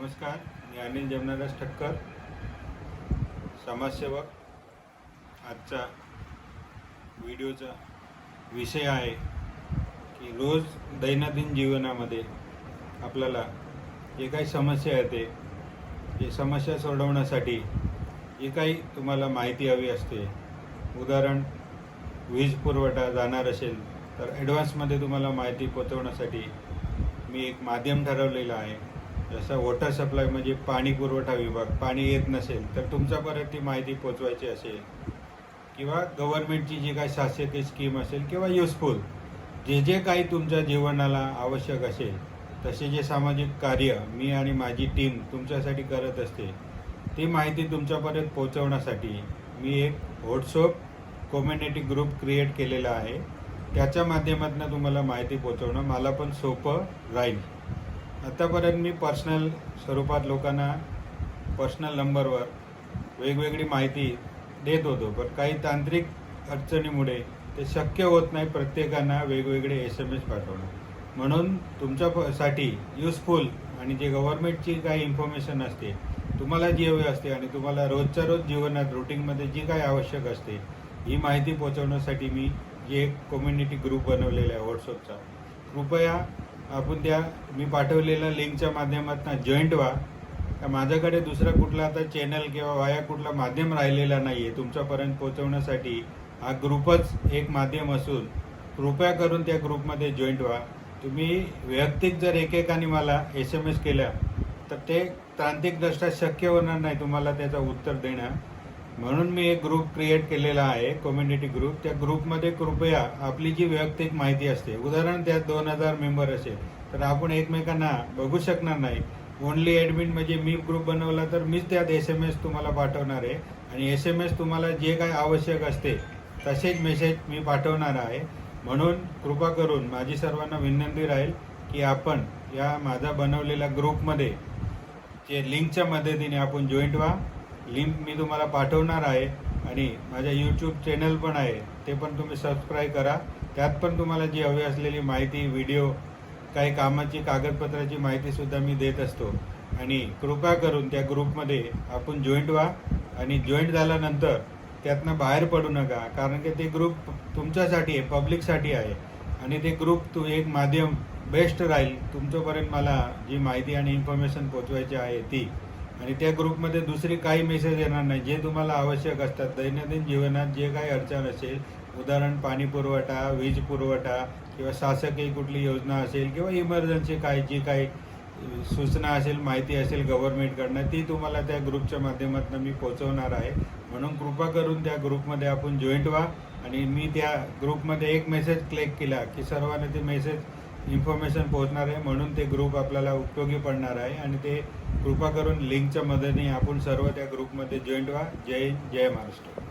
नमस्कार, मी अनिल जमनादास ठक्कर, समाजसेवक. आजचा व्हिडिओचा विषय आहे की रोज दैनंदिन जीवनामध्ये आपल्याला जे काही समस्या येते ते समस्या सोडवण्यासाठी जे काही तुम्हाला माहिती हवी असते. उदाहरण, वीज पुरवठा जाणार असेल तर ॲडव्हान्समध्ये तुम्हाला माहिती पोचवण्यासाठी मी एक माध्यम ठरवलेलं आहे. जसं वॉटर सप्लाय म्हणजे पाणी पुरवठा विभाग, पाणी येत नसेल तर तुमच्यापर्यंत ती माहिती पोचवायची असेल, किंवा गव्हर्नमेंटची जी काही शासकीय स्कीम असेल किंवा युजफुल जे काही तुमच्या जीवनाला आवश्यक असेल तसे जे सामाजिक कार्य मी आणि माझी टीम तुमच्यासाठी करत असते, ती माहिती तुमच्यापर्यंत पोचवण्यासाठी मी एक व्हॉट्सअप कम्युनिटी ग्रुप क्रिएट केलेला आहे. त्याच्या माध्यमातून तुम्हाला माहिती पोचवणं मला पण सोपं राहील. आतापर्यंत मी पर्सनल स्वरूपात लोकांना पर्सनल नंबरवर वेगवेगळी माहिती देत होतो, पण काही तांत्रिक अडचणीमुळे ते शक्य होत नाही प्रत्येकांना वेगवेगळे SMS पाठवणं. म्हणून तुमच्यासाठी युजफुल आणि जे गव्हर्नमेंटची काही इन्फॉर्मेशन असते, तुम्हाला जी हवी असते आणि तुम्हाला रोजच्या रोज जीवनात रुटीनमध्ये जी काही आवश्यक असते, ही माहिती पोचवण्यासाठी मी जे एक कम्युनिटी ग्रुप बनवलेला आहे व्हॉट्सअपचा, कृपया आपण त्या मी पाठवलेल्या लिंकच्या माध्यमातून जॉईंट व्हा. माझ्याकडे दुसरा कुठला आता चॅनल किंवा वाया कुठला माध्यम राहिलेला नाही आहे तुमच्यापर्यंत पोहोचवण्यासाठी. हा ग्रुपच एक माध्यम असून कृपया करून त्या ग्रुपमध्ये जॉईंट व्हा. तुम्ही वैयक्तिक जर एकेकाने मला SMS केल्या तर ते तांत्रिकदृष्ट्या शक्य होणार नाही तुम्हाला त्याचं उत्तर देणं. म्हणून मी एक ग्रुप क्रिएट केलेला आहे, कम्युनिटी ग्रुप. त्या ग्रुपमध्ये कृपया आपली जी वैयक्तिक माहिती असते, उदाहरण त्यात 2000 मेंबर असेल तर आपण एकमेकांना बघू शकणार नाही. ओनली ॲडमिन म्हणजे मी ग्रुप बनवला तर मीच त्यात SMS तुम्हाला पाठवणार आहे आणि SMS तुम्हाला जे काय आवश्यक असते तसेच मेसेज मी पाठवणार आहे. म्हणून कृपा करून माझी सर्वांना विनंती राहील की आपण या माझा बनवलेल्या ग्रुपमध्ये जे लिंकच्या मदतीने आपण जॉईंट व्हा. लिंक मी तुम्हाला पाठवणार आहे आणि माझ्या यूट्यूब चॅनल पण आहे, ते पण तुम्ही सबस्क्राईब करा. त्यात पण तुम्हाला जी हवी असलेली माहिती, व्हिडिओ, काही कामाची कागदपत्राची माहितीसुद्धा मी देत असतो. आणि कृपया करून त्या ग्रुपमध्ये आपण जॉईंट व्हा आणि जॉईंट झाल्यानंतर त्यातनं बाहेर पडू नका, कारण की ते ग्रुप तुमच्यासाठी आहे, पब्लिकसाठी आहे आणि ते ग्रुप एक माध्यम बेस्ट राहील तुमच्यापर्यंत मला जी माहिती आणि इन्फॉर्मेशन पोचवायची आहे ती. आणि त्या ग्रुपमध्ये दुसरी काही मेसेज येणार नाही. जे तुम्हाला आवश्यक असतात दैनंदिन जीवनात जे काही अडचण असेल, उदाहरण पाणी पुरवठा, वीज पुरवठा किंवा शासकीय कुठली योजना असेल किंवा इमर्जन्सी जी काही सूचना असेल, माहिती असेल गव्हर्नमेंटकडनं, ती तुम्हाला त्या ग्रुपच्या माध्यमातून मी पोचवणार आहे. म्हणून कृपा करून त्या ग्रुपमध्ये आपण जॉईंट व्हा. आणि मी त्या ग्रुपमध्ये एक मेसेज क्लिक केला की सर्वांना ते मेसेज इन्फॉर्मेशन पोहोचणार आहे. म्हणून ते ग्रुप आपल्याला उपयोगी पडणार आहे आणि ते कृपा करून लिंकच्या मदतीने आपण सर्व त्या ग्रुपमध्ये जॉईंट व्हा. जय महाराष्ट्र.